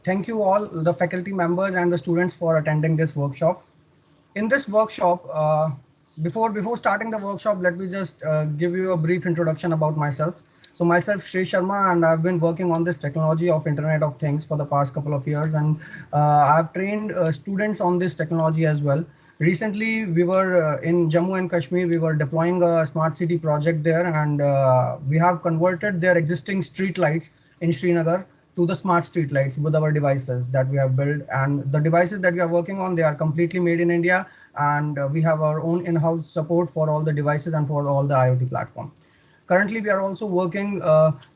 Thank you all the faculty members and the students for attending this workshop. In this workshop, before starting the workshop, let me just give you a brief introduction about myself. So myself, Shrey Sharma, and I've been working on this technology of Internet of Things for the past couple of years, and I've trained students on this technology as well. Recently, we were in Jammu and Kashmir. We were deploying a smart city project there, and we have converted their existing street lights in Srinagar to the smart street lights with our devices that we have built. And the devices that we are working on, they are completely made in India, and we have our own in-house support for all the devices and for all the IoT platform. Currently, we are also working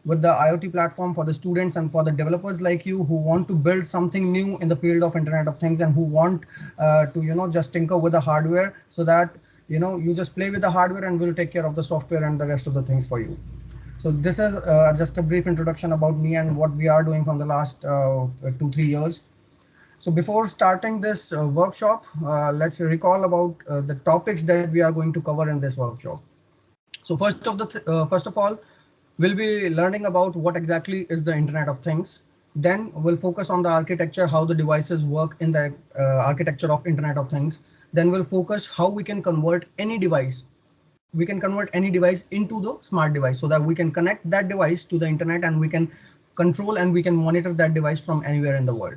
with the IoT platform for the students and for the developers like you who want to build something new in the field of Internet of Things and who want to, just tinker with the hardware so that, you just play with the hardware and we'll take care of the software and the rest of the things for you. So this is just a brief introduction about me and what we are doing from the last 2-3 years. So before starting this workshop, let's recall about the topics that we are going to cover in this workshop. So first of all, we'll be learning about what exactly is the Internet of Things. Then we'll focus on the architecture, how the devices work in the architecture of Internet of Things. Then we'll focus how we can convert any device. We can convert any device into the smart device so that we can connect that device to the internet and we can control and we can monitor that device from anywhere in the world.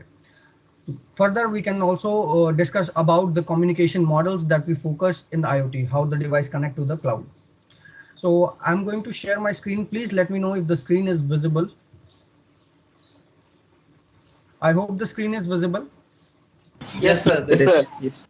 Further, we can also discuss about the communication models that we focus in the IoT, how the device connect to the cloud. So I'm going to share my screen. Please let me know if the screen is visible. I hope the screen is visible. Yes, Yes, sir. sir. This It is is. Yes.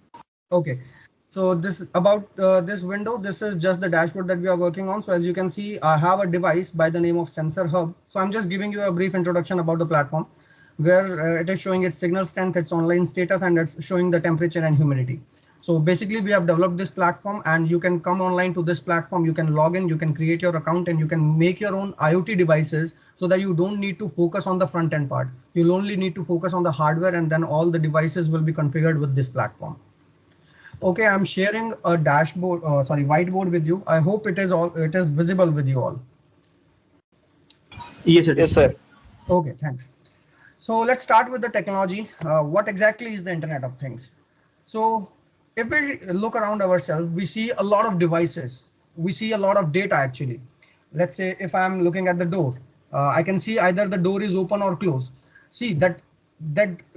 Okay. So this about this window, this is just the dashboard that we are working on. So as you can see, I have a device by the name of Sensor Hub. So I'm just giving you a brief introduction about the platform where it is showing its signal strength, its online status, and it's showing the temperature and humidity. So basically we have developed this platform and you can come online to this platform. You can log in, you can create your account and you can make your own IoT devices so that you don't need to focus on the front end part. You'll only need to focus on the hardware and then all the devices will be configured with this platform. Okay, I'm sharing a dashboard, whiteboard with you. I hope it is visible with you all. Yes, it yes, is. sir. Okay, thanks. So let's start with the technology. What exactly is the Internet of Things? So if we look around ourselves, we see a lot of devices. We see a lot of data actually. Let's say if I'm looking at the door, I can see either the door is open or closed. See that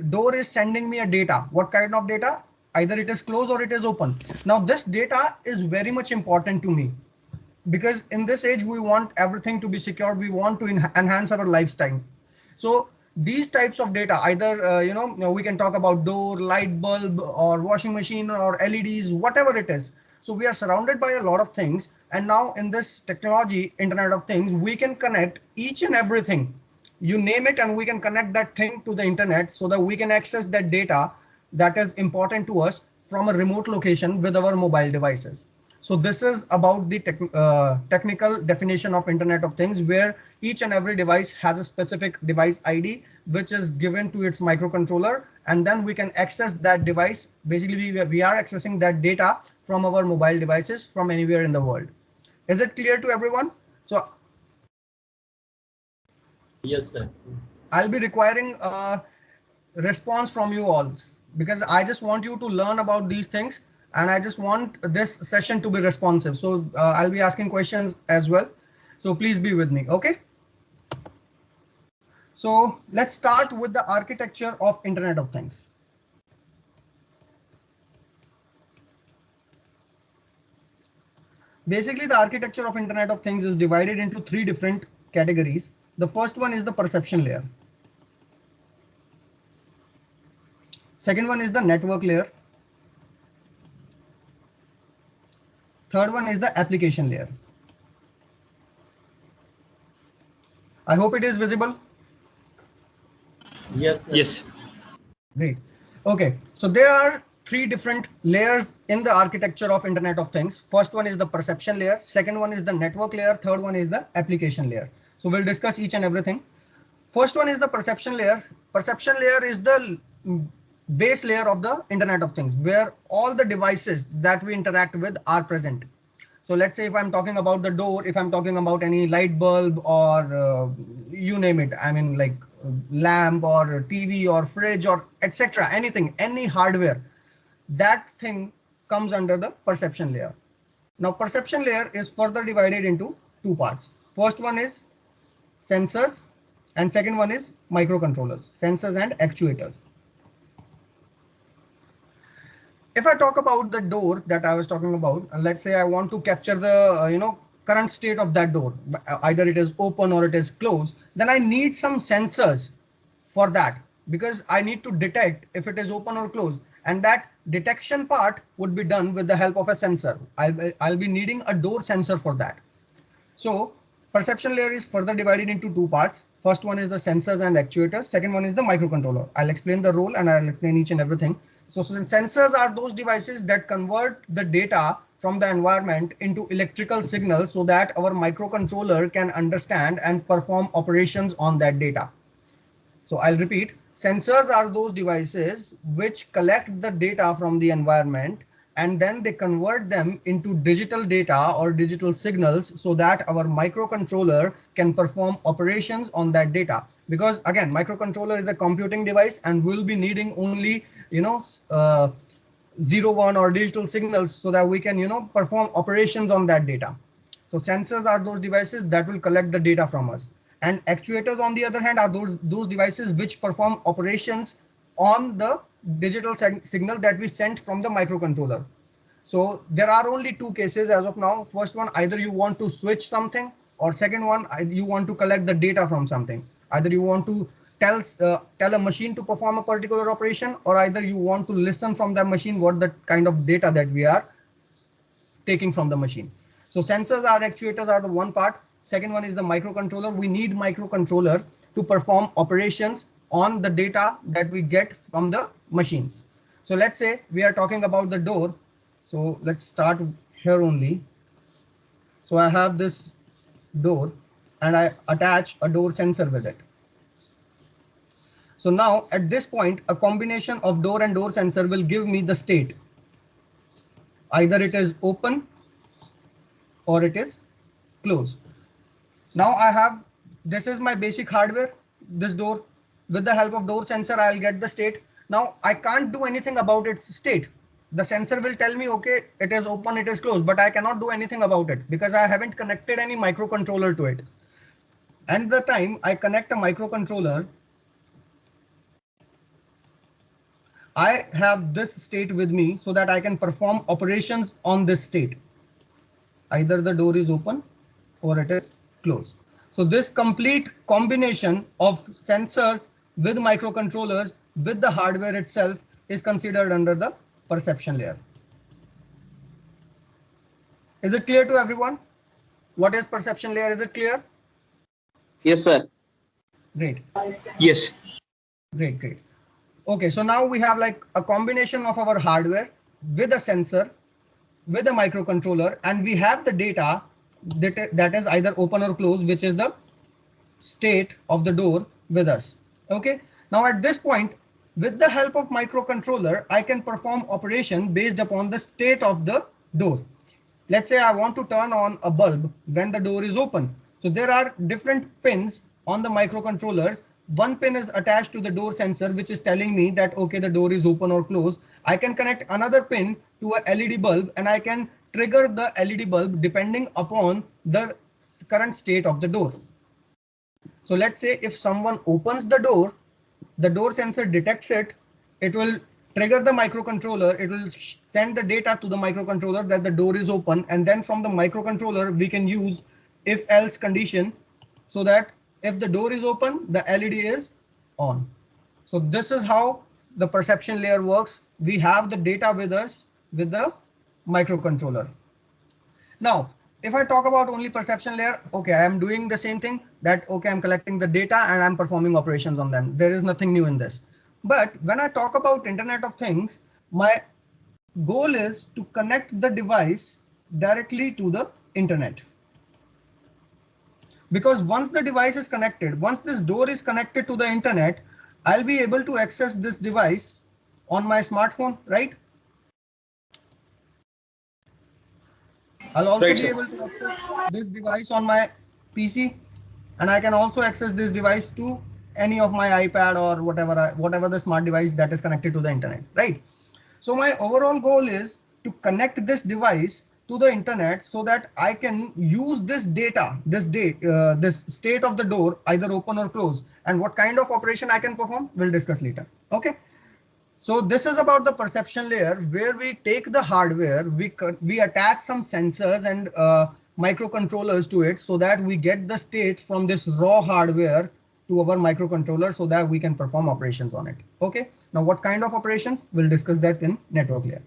door is sending me a data. What kind of data? Either it is closed or it is open. Now this data is very much important to me because in this age we want everything to be secure. We want to enhance our lifestyle. So these types of data, either we can talk about door, light bulb, or washing machine, or LEDs, whatever it is. So we are surrounded by a lot of things, and now in this technology, Internet of Things, we can connect each and everything, you name it, and we can connect that thing to the internet so that we can access that data that is important to us from a remote location with our mobile devices. So this is about the technical definition of Internet of Things, where each and every device has a specific device ID, which is given to its microcontroller, and then we can access that device. Basically, we are accessing that data from our mobile devices from anywhere in the world. Is it clear to everyone? So Yes, sir. I'll be requiring a response from you all because I just want you to learn about these things and I just want this session to be responsive. So I'll be asking questions as well. So please be with me. Okay. So let's start with the architecture of Internet of Things. Basically, the architecture of Internet of Things is divided into three different categories. The first one is the perception layer. Second one is the network layer. Third one is the application layer. I hope it is visible. Yes, sir. Yes. Great. Okay, so there are three different layers in the architecture of Internet of Things. First one is the perception layer. Second one is the network layer. Third one is the application layer. So we'll discuss each and everything. First one is the perception layer. Perception layer is the base layer of the Internet of Things, where all the devices that we interact with are present. So let's say if I'm talking about the door, if I'm talking about any light bulb or you name it, I mean like lamp or TV or fridge or etc. Anything, any hardware, that thing comes under the perception layer. Now perception layer is further divided into two parts. First one is sensors and second one is microcontrollers, sensors and actuators. If I talk about the door that I was talking about, let's say I want to capture the current state of that door, either it is open or it is closed, then I need some sensors for that, because I need to detect if it is open or closed, and that detection part would be done with the help of a sensor. I'll be needing a door sensor for that. So perception layer is further divided into two parts. First one is the sensors and actuators. Second one is the microcontroller. I'll explain the role and I'll explain each and everything. So sensors are those devices that convert the data from the environment into electrical signals so that our microcontroller can understand and perform operations on that data. So I'll repeat, sensors are those devices which collect the data from the environment and then they convert them into digital data or digital signals so that our microcontroller can perform operations on that data. Because again, microcontroller is a computing device and we'll be needing only, 0, 1 or digital signals so that we can, perform operations on that data. So sensors are those devices that will collect the data from us. And actuators, on the other hand, are those devices which perform operations on the digital signal that we sent from the microcontroller. So there are only two cases as of now. First one, either you want to switch something, or second one, you want to collect the data from something. Either you want to tell a machine to perform a particular operation, or either you want to listen from that machine what the kind of data that we are taking from the machine. So sensors are actuators are the one part. Second one is the microcontroller. We need microcontroller to perform operations on the data that we get from the machines. So let's say we are talking about the door. So let's start here only. So I have this door and I attach a door sensor with it. So now at this point, a combination of door and door sensor will give me the state. Either it is open or it is closed. Now I have, this is my basic hardware, this door. With the help of door sensor, I'll get the state. Now I can't do anything about its state. The sensor will tell me, okay, it is open, it is closed, but I cannot do anything about it because I haven't connected any microcontroller to it. And the time I connect a microcontroller, I have this state with me so that I can perform operations on this state. Either the door is open or it is closed. So this complete combination of sensors with microcontrollers with the hardware itself is considered under the perception layer. Is it clear to everyone? What is perception layer? Is it clear? Yes, sir. Great. Yes. Great. Okay, so now we have like a combination of our hardware with a sensor, with a microcontroller, and we have the data that is either open or closed, which is the state of the door with us. Okay, now at this point, with the help of microcontroller, I can perform operation based upon the state of the door. Let's say I want to turn on a bulb when the door is open. So there are different pins on the microcontrollers. One pin is attached to the door sensor, which is telling me that, okay, the door is open or closed. I can connect another pin to a LED bulb and I can trigger the LED bulb depending upon the current state of the door. So let's say if someone opens the door sensor detects it, it will trigger the microcontroller, it will send the data to the microcontroller that the door is open, and then from the microcontroller we can use if else condition so that if the door is open, the LED is on. So this is how the perception layer works. We have the data with us with the microcontroller. Now, if I talk about only perception layer, okay, I am doing the same thing that, okay, I'm collecting the data and I'm performing operations on them. There is nothing new in this. But when I talk about Internet of Things, my goal is to connect the device directly to the internet. Because once the device is connected, once this door is connected to the internet, I'll be able to access this device on my smartphone, right? I'll also be able to access this device on my PC, and I can also access this device to any of my iPad or whatever the smart device that is connected to the internet, right? So my overall goal is to connect this device to the internet so that I can use this data, this state of the door, either open or close, and what kind of operation I can perform, we'll discuss later. Okay. So this is about the perception layer where we take the hardware, we attach some sensors and microcontrollers to it so that we get the state from this raw hardware to our microcontroller so that we can perform operations on it. Okay. Now what kind of operations? We'll discuss that in network layer.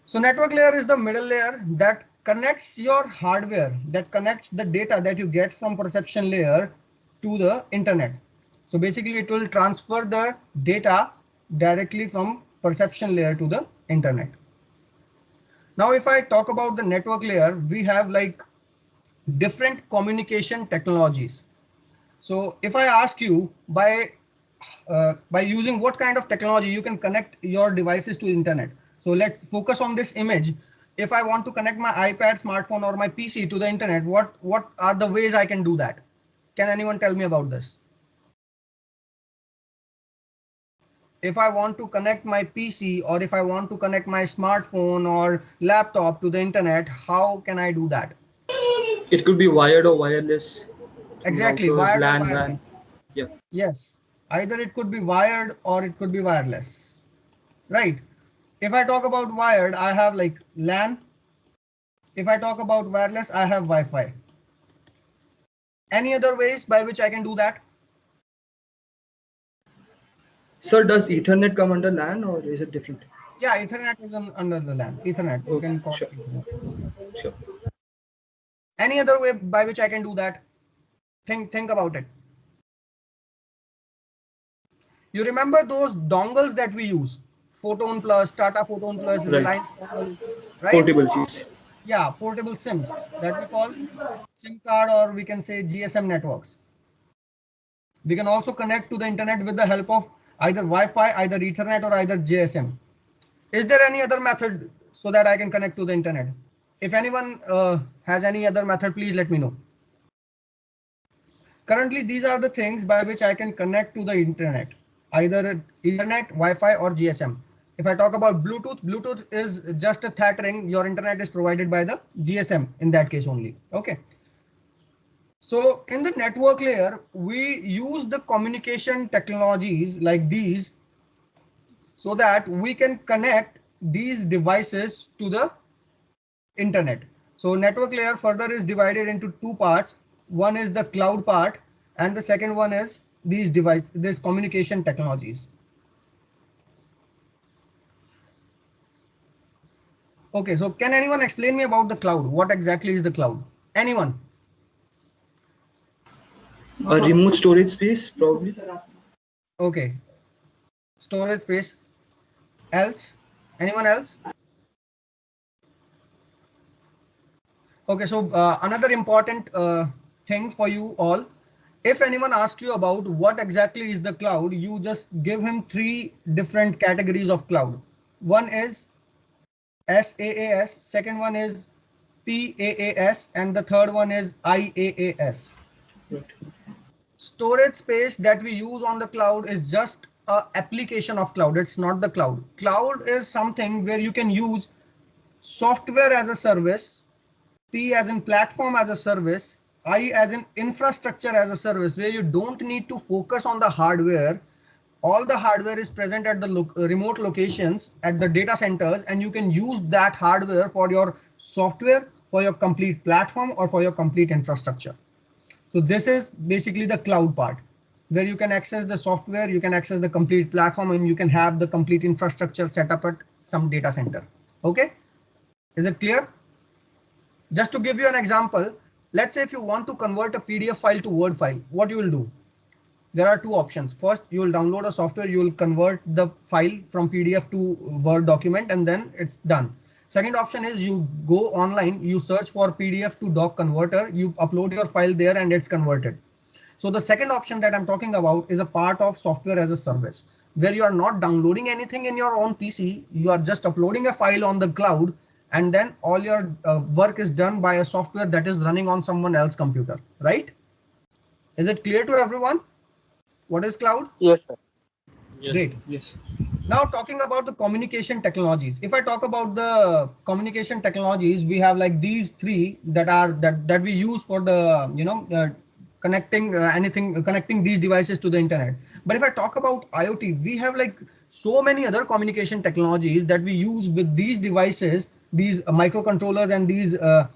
So network layer is the middle layer that connects your hardware, that connects the data that you get from perception layer to the internet. So basically it will transfer the data directly from perception layer to the internet. Now, if I talk about the network layer, we have like different communication technologies. So if I ask you by using what kind of technology you can connect your devices to internet. So let's focus on this image. If I want to connect my iPad, smartphone, or my PC to the internet, what are the ways I can do that? Can anyone tell me about this? If I want to connect my PC or if I want to connect my smartphone or laptop to the internet, how can I do that? It could be wired or wireless through Exactly, routers, wired or LAN, WAN. wireless. Yeah. Yes, either it could be wired or it could be wireless, right? If I talk about wired, I have like LAN. If I talk about wireless, I have Wi-Fi. Any other ways by which I can do that? Sir, does Ethernet come under LAN or is it different? Yeah, Ethernet is under the LAN. Ethernet, you Okay, can call sure, it Ethernet. sure. Any other way by which I can do that? Think about it. You remember those dongles that we use? Photon Plus, Tata Photon Plus, Right. Reliance dongle, right? Portable cheese. Yeah, portable SIMs that we call SIM card, or we can say GSM networks. We can also connect to the internet with the help of either Wi-Fi, either Ethernet, or either GSM. Is there any other method so that I can connect to the internet? If anyone has any other method, please let me know. Currently, these are the things by which I can connect to the internet, either Ethernet, Wi-Fi, or GSM. If I talk about Bluetooth, Bluetooth is just a tethering. Your internet is provided by the GSM in that case only. Okay. So in the network layer, we use the communication technologies like these so that we can connect these devices to the internet. So network layer further is divided into two parts. One is the cloud part and the second one is these communication technologies. Okay, so can anyone explain me about the cloud? What exactly is the cloud? Anyone? A remote storage space, probably. Okay, storage space. Else? Anyone else? Okay, so another important thing for you all, if anyone asks you about what exactly is the cloud, you just give him three different categories of cloud. One is SaaS, second one is PaaS, and the third one is IaaS. Right. Storage space that we use on the cloud is just a application of cloud. It's not the cloud. Cloud is something where you can use software as a service, P as in platform as a service, I as in infrastructure as a service, where you don't need to focus on the hardware. All the hardware is present at the remote locations at the data centers, and you can use that hardware for your software, for your complete platform, or for your complete infrastructure. So this is basically the cloud part, where you can access the software, you can access the complete platform, and you can have the complete infrastructure set up at some data center. Okay, is it clear? Just to give you an example, let's say if you want to convert a PDF file to Word file, what you will do? There are two options. First, you will download a software, you will convert the file from PDF to Word document, and then it's done. Second option is you go online, you search for PDF to doc converter, you upload your file there and it's converted. So the second option that I'm talking about is a part of software as a service, where you are not downloading anything in your own PC. You are just uploading a file on the cloud, and then all your work is done by a software that is running on someone else's computer, right? Is it clear to everyone? What is cloud? Yes, sir. Great. Yes. Now talking about the communication technologies. If I talk about the communication technologies, we have like these three that are that we use for the connecting anything connecting these devices to the internet. But if I talk about IoT, we have like so many other communication technologies that we use with these devices, these microcontrollers and these uh,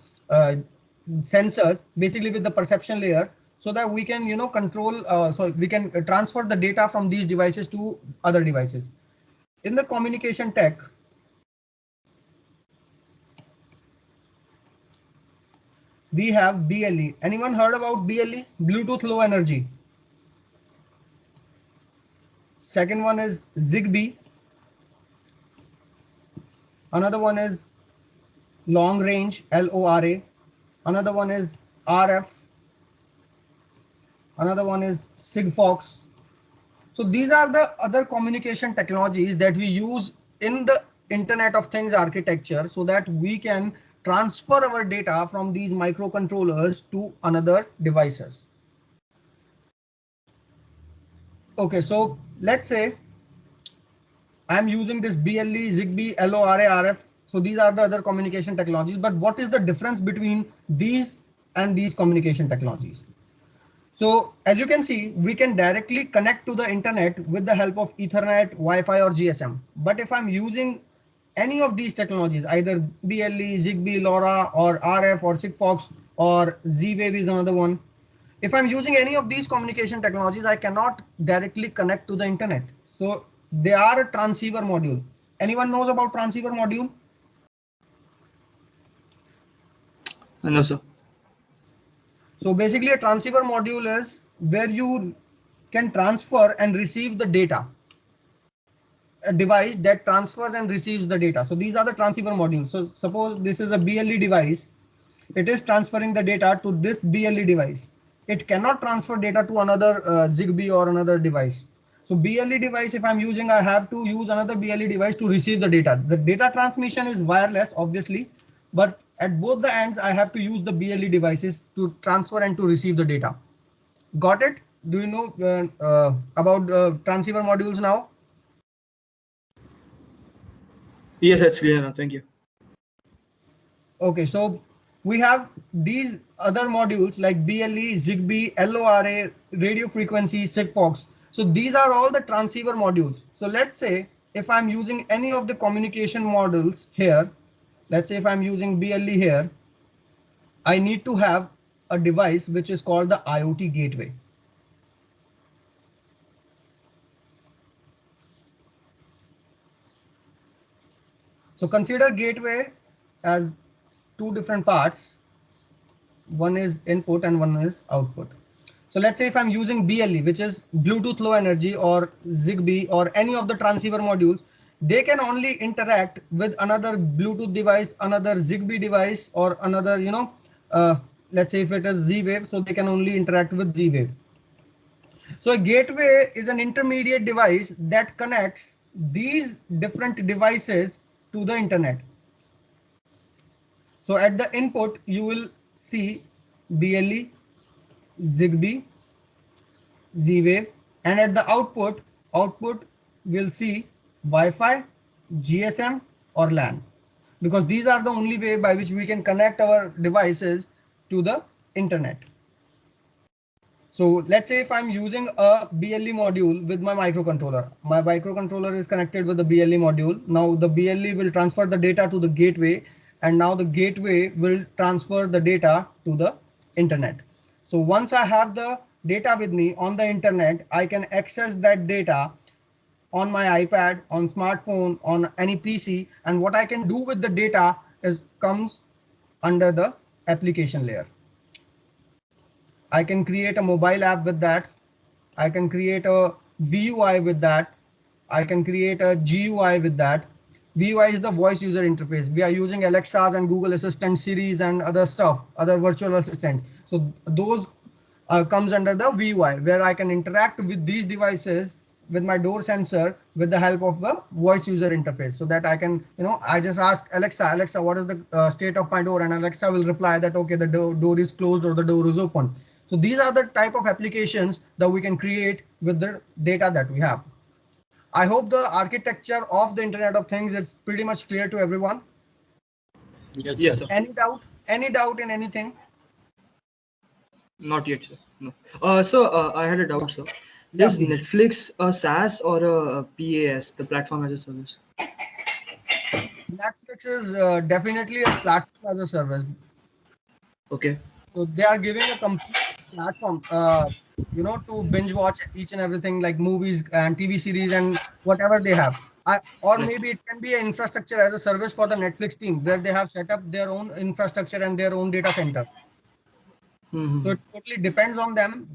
sensors, basically with the perception layer, so that we can control so we can transfer the data from these devices to other devices. In the communication tech, we have BLE. Anyone heard about BLE? Bluetooth Low Energy. Second one is Zigbee. Another one is Long Range, LORA. Another one is RF. Another one is Sigfox. So these are the other communication technologies that we use in the Internet of Things architecture, so that we can transfer our data from these microcontrollers to another devices. Okay, so let's say I'm using this BLE, Zigbee, LORA, RF. So these are the other communication technologies. But what is the difference between these and these communication technologies? So as you can see, we can directly connect to the internet with the help of Ethernet, Wi-Fi or GSM. But if I'm using any of these technologies, either BLE, Zigbee, LoRa or RF or Sigfox or Z-Wave is another one. If I'm using any of these communication technologies, I cannot directly connect to the internet. So they are a transceiver module. Anyone knows about transceiver module? No, sir. So basically a transceiver module is where you can transfer and receive the data, a device that transfers and receives the data. So these are the transceiver modules. So suppose this is a BLE device, it is transferring the data to this BLE device. It cannot transfer data to another Zigbee or another device. So BLE device, if I'm using, I have to use another BLE device to receive the data. The data transmission is wireless, obviously, but at both the ends, I have to use the BLE devices to transfer and to receive the data. Got it? Do you know about transceiver modules now? Yes, that's clear now. Thank you. Okay, so we have these other modules like BLE, Zigbee, LORA, radio frequency, Sigfox. So these are all the transceiver modules. So let's say if I'm using any of the communication modules here, let's say if I'm using BLE here, I need to have a device which is called the IoT gateway. So consider gateway as two different parts. One is input and one is output. So let's say if I'm using BLE, which is Bluetooth Low Energy or Zigbee or any of the transceiver modules, they can only interact with another Bluetooth device, another Zigbee device, or another, let's say if it is Z-Wave, so they can only interact with Z-Wave. So a gateway is an intermediate device that connects these different devices to the internet. So at the input, you will see BLE, Zigbee, Z-Wave, and at the output will see Wi-Fi, GSM or LAN, because these are the only way by which we can connect our devices to the internet. So let's say if I'm using a BLE module with my microcontroller is connected with the BLE module. Now the BLE will transfer the data to the gateway, and now the gateway will transfer the data to the internet. So once I have the data with me on the internet, I can access that data on my iPad, on smartphone, on any PC, and what I can do with the data is comes under the application layer. I can create a mobile app with that. I can create a VUI with that. I can create a GUI with that. VUI is the voice user interface. We are using Alexa's and Google Assistant series and other stuff, other virtual assistant. So those comes under the VUI, where I can interact with these devices with my door sensor with the help of the voice user interface, so that I can, I just ask Alexa, what is the state of my door? And Alexa will reply that, okay, the door is closed or the door is open. So these are the type of applications that we can create with the data that we have. I hope the architecture of the Internet of Things is pretty much clear to everyone. Yes, sir. Any doubt? Any doubt in anything? Not yet, sir. No. I had a doubt, sir. Yeah, Is please. Netflix a SaaS or a PaaS, the platform as a service? Netflix is definitely a platform as a service. Okay. So they are giving a complete platform, to binge watch each and everything like movies and TV series and whatever they have. Or Right. maybe it can be an infrastructure as a service for the Netflix team where they have set up their own infrastructure and their own data center. So Mm-hmm. it totally depends on them.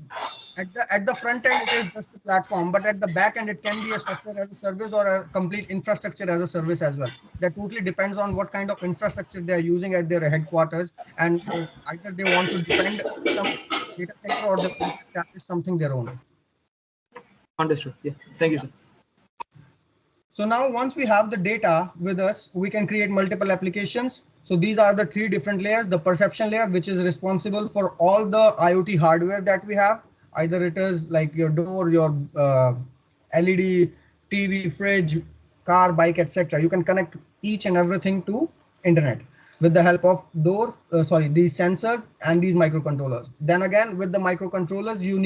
At the front end, it is just a platform, but at the back end, it can be a software as a service or a complete infrastructure as a service as well. That totally depends on what kind of infrastructure they are using at their headquarters, and either they want to depend some data center or they want to establish something their own. Understood. Yeah. Thank you, Yeah. sir. So now once we have the data with us, we can create multiple applications. So these are the three different layers. The perception layer, which is responsible for all the IoT hardware that we have. Either it is like your door, your LED, TV, fridge, car, bike, etc. You can connect each and everything to internet with the help of these sensors and these microcontrollers. Then again, with the microcontrollers, you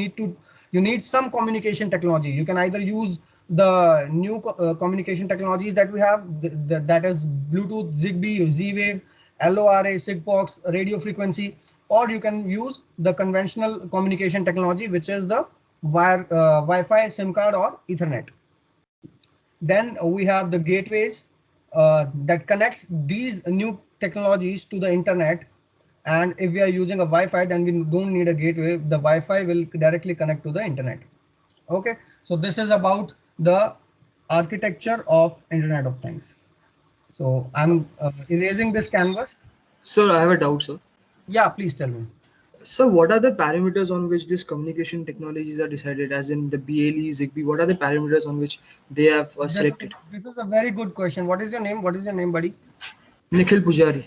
need some communication technology. You can either use the new communication technologies that we have, that is Bluetooth, Zigbee, Z-Wave, LoRa, Sigfox, radio frequency, or you can use the conventional communication technology, which is the Wi-Fi, SIM card, or Ethernet. Then we have the gateways that connects these new technologies to the internet. And if we are using a Wi-Fi, then we don't need a gateway. The Wi-Fi will directly connect to the internet. Okay, so this is about the architecture of Internet of Things. So I'm erasing this canvas. Sir, I have a doubt, sir. Yeah, please tell me. So, what are the parameters on which these communication technologies are decided? As in the BLE, Zigbee, what are the parameters on which they have selected? This is a very good question. What is your name? What is your name, buddy? Nikhil Pujari.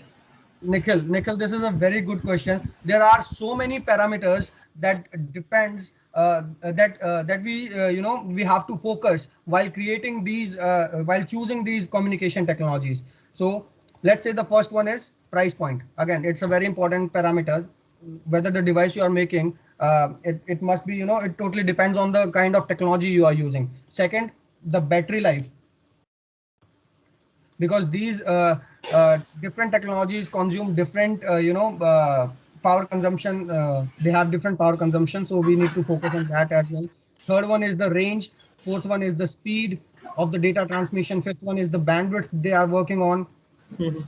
Nikhil, this is a very good question. There are so many parameters that depends that we have to focus while creating these while choosing these communication technologies. So let's say the first one is price point. Again, it's a very important parameter. Whether the device you are making, it must be, it totally depends on the kind of technology you are using. Second, the battery life, because these different technologies consume different power consumption. They have different power consumption, so we need to focus on that as well. Third one is the range. Fourth one is the speed of the data transmission. Fifth one is the bandwidth they are working on. Mhm.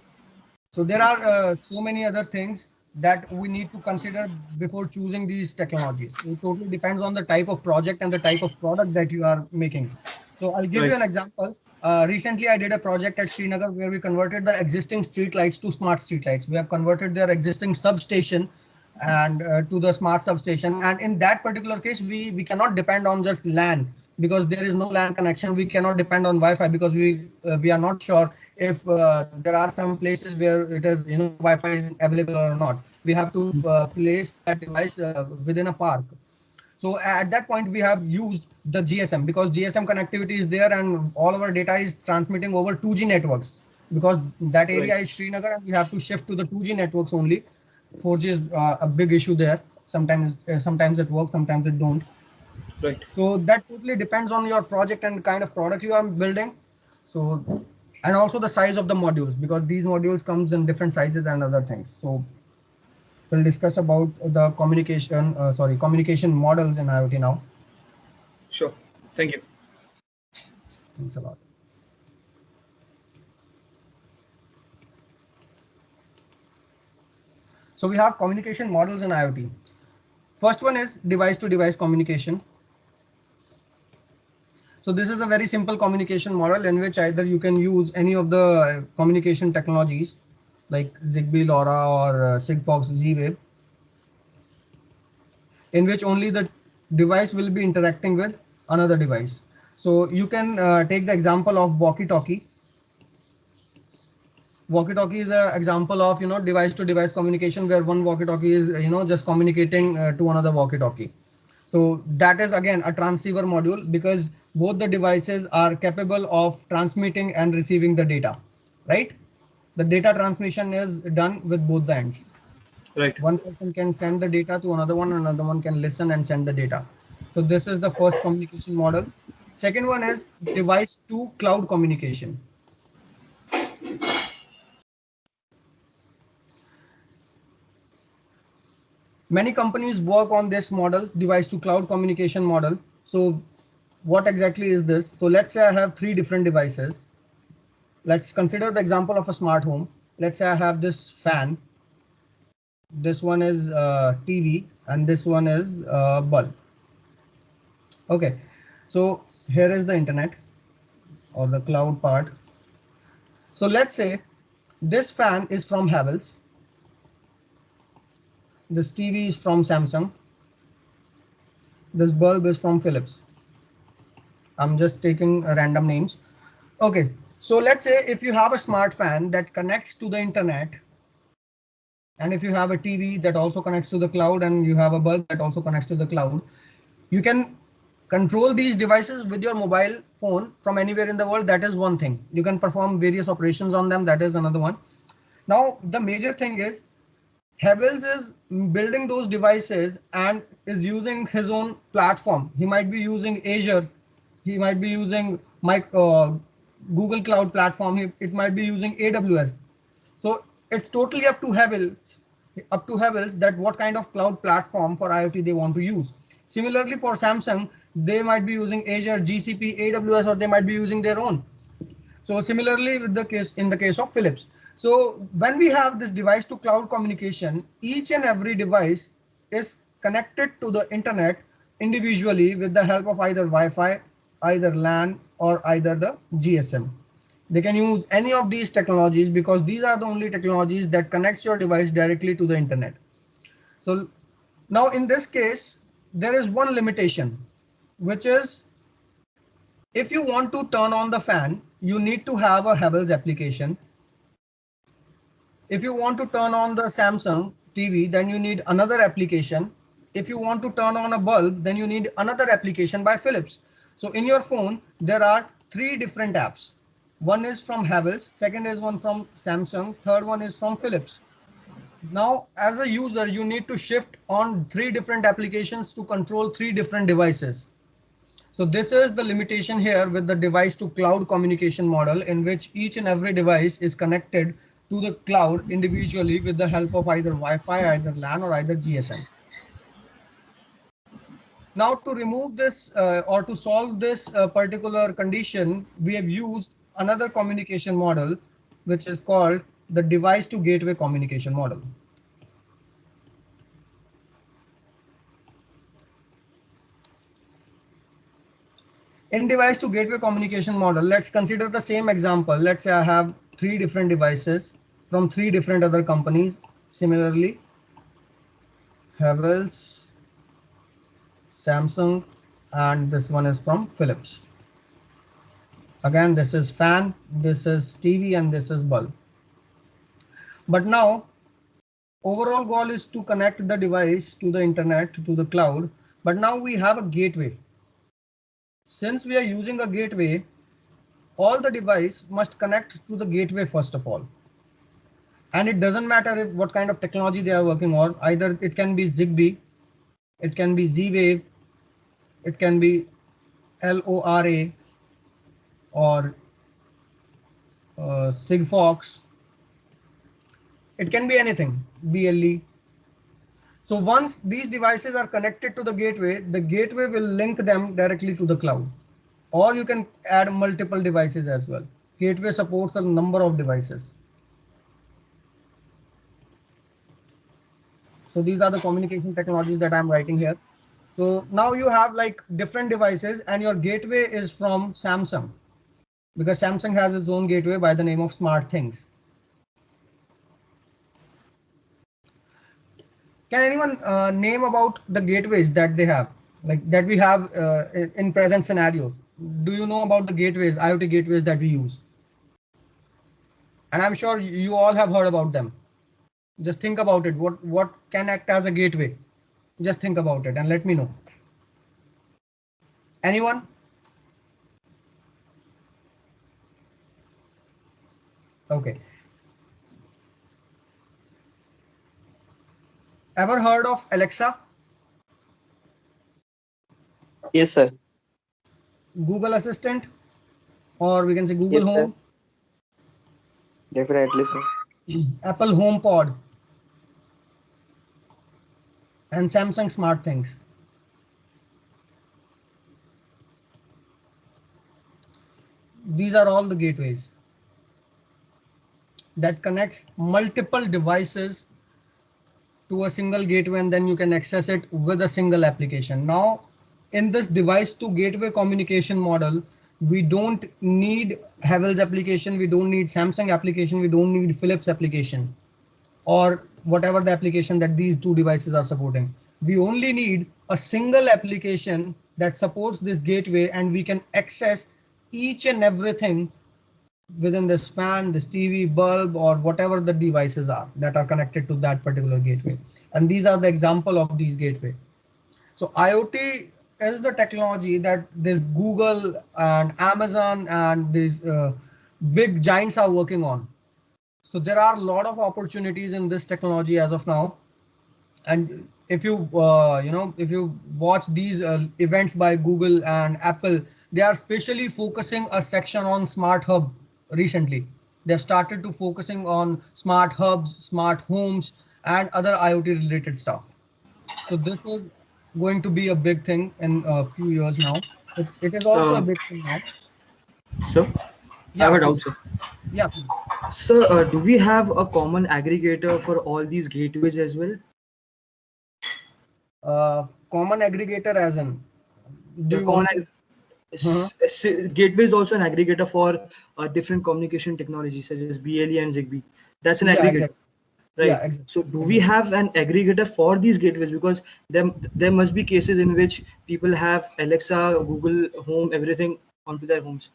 So there are so many other things that we need to consider before choosing these technologies. It totally depends on the type of project and the type of product that you are making. So I'll give you Right. an example. Recently, I did a project at Srinagar where we converted the existing street lights to smart street lights. We have converted their existing substation and to the smart substation. And in that particular case, we cannot depend on just LAN because there is no LAN connection. We cannot depend on Wi-Fi because we are not sure if there are some places where it is, Wi-Fi is available or not. We have to place that device within a park. So at that point, we have used the GSM because GSM connectivity is there and all of our data is transmitting over 2G networks because that Right. area is Srinagar and we have to shift to the 2G networks only. 4G is a big issue there. Sometimes it works, sometimes it don't. Right. So that totally depends on your project and kind of product you are building. So, and also the size of the modules because these modules comes in different sizes and other things. So we'll discuss about the communication models in IoT now. Sure. Thank you. Thanks a lot. So we have communication models in IoT. First one is device to device communication. So this is a very simple communication model in which either you can use any of the communication technologies like Zigbee, LoRa, or Sigfox, Z-Wave, in which only the device will be interacting with another device. So you can take the example of walkie-talkie. Walkie-talkie is an example of, device-to-device communication where one walkie-talkie is, just communicating to another walkie-talkie. So that is again a transceiver module because both the devices are capable of transmitting and receiving the data, right? The data transmission is done with both the ends. Right. One person can send the data to another one can listen and send the data. So this is the first communication model. Second one is device to cloud communication. Many companies work on this model, device to cloud communication model. So what exactly is this? So let's say I have three different devices. Let's consider the example of a smart home. Let's say I have this fan. This one is TV and this one is bulb. Okay. So here is the internet or the cloud part. So let's say this fan is from Havells. This TV is from Samsung. This bulb is from Philips. I'm just taking random names. Okay, so let's say if you have a smart fan that connects to the internet, and if you have a TV that also connects to the cloud, and you have a bulb that also connects to the cloud, you can control these devices with your mobile phone from anywhere in the world. That is one thing. You can perform various operations on them. That is another one. Now, the major thing is Havells is building those devices and is using his own platform. He might be using Azure. He might be using Google Cloud Platform. It might be using AWS. So it's totally up to Havells that what kind of cloud platform for IoT they want to use. Similarly, for Samsung, they might be using Azure, GCP, AWS, or they might be using their own. So similarly with the case in the case of Philips. So when we have this device to cloud communication, each and every device is connected to the internet individually with the help of either Wi-Fi, either LAN, or either the GSM. They can use any of these technologies because these are the only technologies that connects your device directly to the internet. So now in this case, there is one limitation, which is if you want to turn on the fan, you need to have a Havells application. If you want to turn on the Samsung TV, then you need another application. If you want to turn on a bulb, then you need another application by Philips. So in your phone, there are three different apps. One is from Havells, second is one from Samsung, third one is from Philips. Now, as a user, you need to shift on three different applications to control three different devices. So this is the limitation here with the device to cloud communication model, in which each and every device is connected to the cloud individually with the help of either Wi-Fi, either LAN, or either GSM. Now to remove this or to solve this particular condition, we have used another communication model, which is called the device to gateway communication model. In device to gateway communication model, let's consider the same example. Let's say I have three different devices from three different other companies. Similarly, Havells, Samsung, and this one is from Philips. Again, this is fan, this is TV, and this is bulb. But now, overall goal is to connect the device to the internet, to the cloud. But now we have a gateway. Since we are using a gateway, all the device must connect to the gateway first of all. And it doesn't matter what kind of technology they are working on. Either it can be Zigbee, it can be Z-Wave, it can be LoRa, or Sigfox. It can be anything, BLE. So once these devices are connected to the gateway will link them directly to the cloud. Or you can add multiple devices as well. Gateway supports a number of devices. So these are the communication technologies that I'm writing here. So now you have like different devices and your gateway is from Samsung, because Samsung has its own gateway by the name of SmartThings. Can anyone name about the gateways that they have, like that we have in present scenarios? Do you know about the gateways, IoT gateways that we use? and I'm sure you all have heard about them. Just think about it. What can act as a gateway? Just think about it and let me know. Anyone? Okay. Ever heard of Alexa? Yes, sir. Google Assistant, or we can say Yes, Google sir. Home, Definitely, sir. Apple HomePod, and Samsung Smart Things. These are all the gateways that connects multiple devices to a single gateway, and then you can access it with a single application. Now, in this device to gateway communication model, we don't need Havells application, we don't need Samsung application, we don't need Philips application, or whatever the application that these two devices are supporting. We only need a single application that supports this gateway, and we can access each and everything within this fan, this TV, bulb, or whatever the devices are that are connected to that particular gateway. And these are the example of these gateway. So IoT is the technology that this Google and Amazon and these big giants are working on. So there are a lot of opportunities in this technology as of now. And if you if you watch these events by Google and Apple, they are specially focusing a section on smart hub. Recently they've started to focusing on smart hubs, smart homes, and other IoT related stuff. So this is going to be a big thing in a few years now. It is also a Uh, big thing now. so I have Yeah, a doubt, please. sir. Yeah, please. So, do we have a common aggregator for all these gateways as well? Common aggregator as in, do The you common want to? Mhm. gateway is also an aggregator for different communication technologies such as BLE and ZigBee. That's an Yeah, aggregator, exactly. right? Yeah, exactly. So, do we Exactly. have an aggregator for these gateways? Because there must be cases in which people have Alexa, Google Home, everything onto their homes.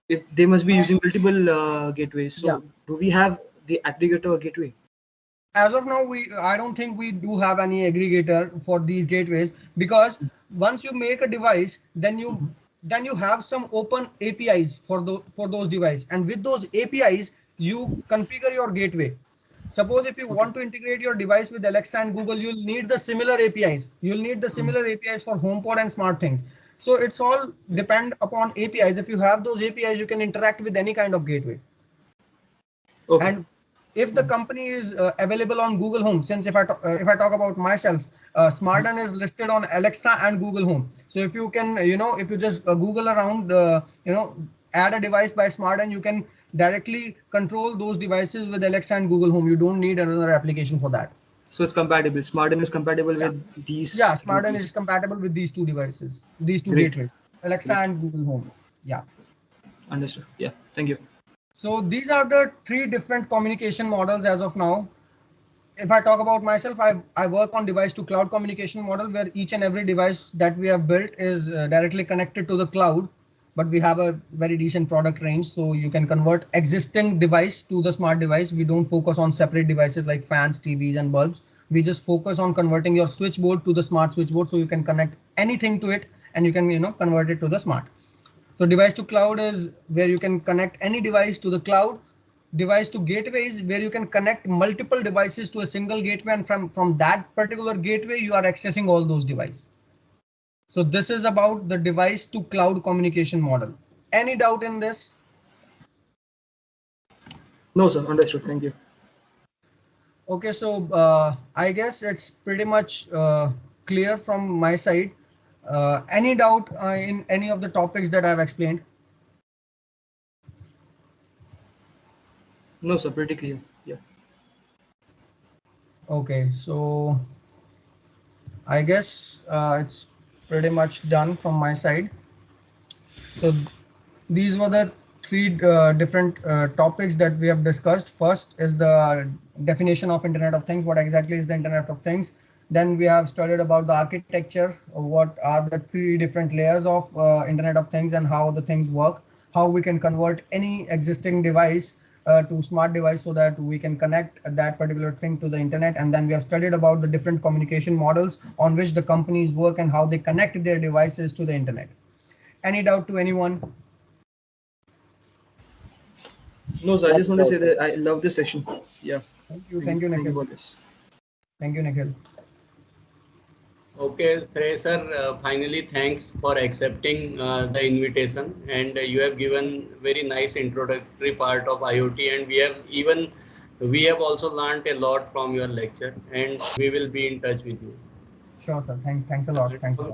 If they must be Uh, using multiple gateways, yeah. so do we have the aggregator or gateway? As of now, I don't think we do have any aggregator for these gateways, because once you make a device, then you have some open APIs for those devices, and with those APIs you configure your gateway. Suppose if you Okay. want to integrate your device with Alexa and Google, you'll need the similar APIs. You'll need the similar APIs for HomePod and smart things. So it's all depend upon APIs. If you have those APIs, you can interact with any kind of gateway. Okay. And if the company is available on Google Home, since if I talk about myself, Smartden is listed on Alexa and Google Home. So if you can, if you just Google around, add a device by Smartden, you can directly control those devices with Alexa and Google Home. You don't need another application for that. So it's compatible. Smartden is compatible Yeah, with these yeah, Smartden is gateways. compatible with these two devices, these two Great. gateways, Alexa Great. and Google Home. Yeah. Understood. Yeah. Thank you. So these are the three different communication models as of now. If I talk about myself, I work on device to cloud communication model, where each and every device that we have built is directly connected to the cloud, but we have a very decent product range. So you can convert existing device to the smart device. We don't focus on separate devices like fans, TVs and bulbs. We just focus on converting your switchboard to the smart switchboard, so you can connect anything to it and you can, convert it to the smart. So device to cloud is where you can connect any device to the cloud. Device to gateway is where you can connect multiple devices to a single gateway, and from that particular gateway you are accessing all those devices. So this is about the device to cloud communication model. Any doubt in this? No, sir. Understood. Thank you. Okay, so I guess it's pretty much clear from my side. Any doubt in any of the topics that I've explained? No, sir. Pretty clear. Yeah. Okay, so I guess it's pretty much done from my side. So these were the three different topics that we have discussed. First is the definition of Internet of Things. What exactly is the Internet of Things? Then we have studied about the architecture. What are the three different layers of Internet of Things and how the things work? How we can convert any existing device to smart device so that we can connect that particular thing to the internet. And then we have studied about the different communication models on which the companies work and how they connect their devices to the internet. Any doubt to anyone? No, sir. I just want to say that I love this session. Yeah. Thank you, Thank you Nikhil. for this. Thank you, Nikhil. Okay, Shrey sir, finally thanks for accepting the invitation, and you have given very nice introductory part of IoT, and we have also learned a lot from your lecture, and we will be in touch with you. Sure, sir. Thanks a lot. Thanks a lot.